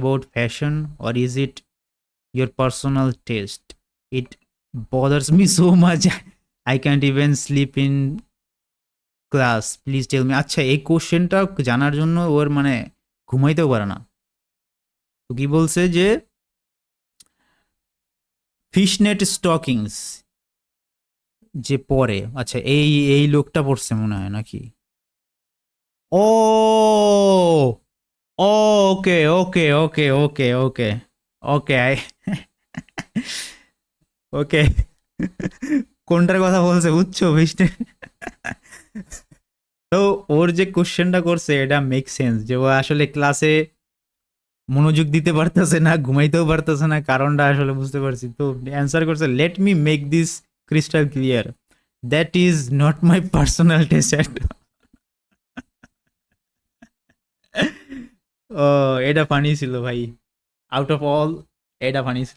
about fashion or is it your personal taste? It bothers me so much. I can't even sleep in class, please tell me. আচ্ছা, এই কোশ্চেনটা জানার জন্য ওর মানে ঘুমাইতেও পারে না। তো কি বলছে যে ফিশনেট স্টকিংস যে পরে, আচ্ছা এই এই লোকটা পড়ছে মনে হয় নাকি? ও ওকে ওকে ওকে ওকে ওকে ওকে আই ওকে কোনটার কথা বলছে বুঝছো ফিশনেট? তো ওর যে কোশ্চেনটা করছে এটা মেক সেন্স, যে ও আসলে ক্লাসে মনোযোগ দিতে পারতেছে না, ঘুমাইতেও পারতেছে না, কারণটা আসলে বুঝতে পারছি। তো অ্যান্সার করছে, let me make this crystal clear, that is not my personal taste. Oh, এটা ফানি ছিল ভাই, আউট অফ অল এটা ফানি ছিল।